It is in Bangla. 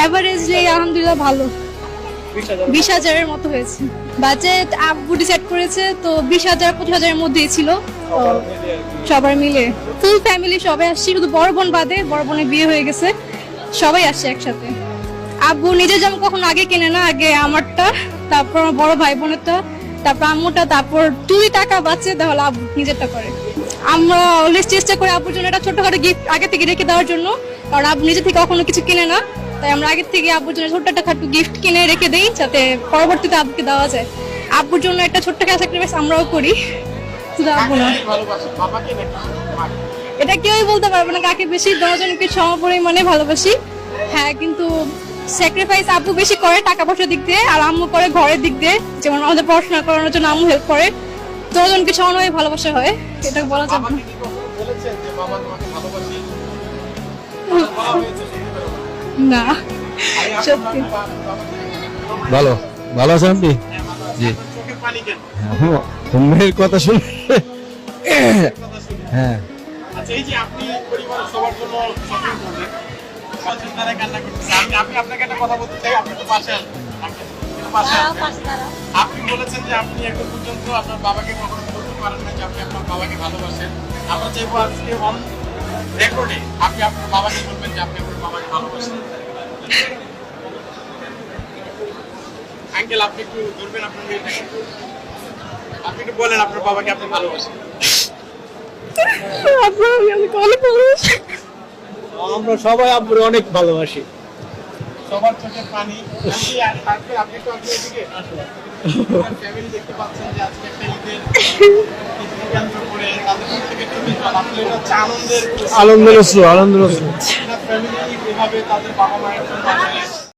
এভারেজলি আলহামদুলিল্লাহ ভালো, 20,000-এর মতো হয়েছে। বাজেট আব্বু ডিসাইড করেছে, তো 20,000-25,000-এর মধ্যেই ছিল। তো সবার মিলে ফুল ফ্যামিলি সবাই আসছি, শুধু বড় বোন বাদে, বড় বোনের বিয়ে হয়ে গেছে, সবাই আসছে একসাথে। আব্বু নিজের জামা কখনো আগে কেনে না, আগে আমারটা, তারপর আমার বড় ভাই বোনেরটা, তারপর আম্মুটা, তারপর যদি টাকা বাঁচে তাহলে আব্বু নিজেরটা করে। আমরা অলওয়েজ চেষ্টা করি আব্বুর জন্য একটা ছোটখাটো গিফট আগে থেকে রেখে দেওয়ার জন্য, কারণ আব্বু নিজে থেকে কখনো কিছু কিনে না, তাই আমরা আগে থেকে আব্বুর জন্য ছোট্ট একটা খাটু গিফট কিনে রেখে দেই, যাতে পরবর্তীতে আব্বুকে দেওয়া যায়। আব্বুর জন্য একটা ছোট্ট একটা স্যাক্রিফাইস আমরাও করি, শুধু আব্বু না। এটা কেউই বলতে পারবে না কাকে বেশি, দুজনকে সমপরিমাণে ভালোবাসি। হ্যাঁ, কিন্তু স্যাক্রিফাইস আব্বু বেশি করে টাকা পয়সার দিক দিয়ে, আর আম্মু করে ঘরের দিক দিয়ে, যেমন আমাদের পড়াশোনা করানোর জন্য আম্মু হেল্প করে। দুজনকে সমানভাবে ভালোবাসা হয়, এটা বলা যাবে না। সত্যি ভালো ভালো আছেন আপনি? জি, মেয়ের কথা শুনে হ্যাঁ। আচ্ছা, এই যে আপনি পরিবারের সবার জন্য শপিং করলেন, সচেতনতার কান্না করতেছে, আমি আপনাকে একটা কথা বলতে চাই, আপনি তো পাশে আসবেন, আপনি বলেছেন যে আপনি এখন পর্যন্ত আপনার বাবাকে কখনো বলতে পারেন না যে আপনি আপনার বাবাকে ভালোবাসেন। আমরা চাইবো আজকে অন রেকর্ডে আপনি আপনার বাবাকে বলবেন যে আপনি আপনার বাবাকে ভালোবাসেন। আঙ্কেল, আপনি একটু ধরবেন আপনার মেয়েটাকে, আপনি একটু বলেন আপনার বাবাকে আপনি ভালোবাসেন। আমরা সবাই আব্বুর অনেক ভালোবাসি। সবার চোখে পানি। আপনি একটু আপনি এদিকে ফ্যামিলি দেখতে পাচ্ছেন যে আজকে একটা ঈদের কেন্দ্র করে তাদের থেকে চোখে জল, আসলে এটা হচ্ছে আনন্দের আনন্দের উৎসব, আনন্দের উৎসব। ফ্যামিলি এভাবে তাদের বাবা মায়ের জন্য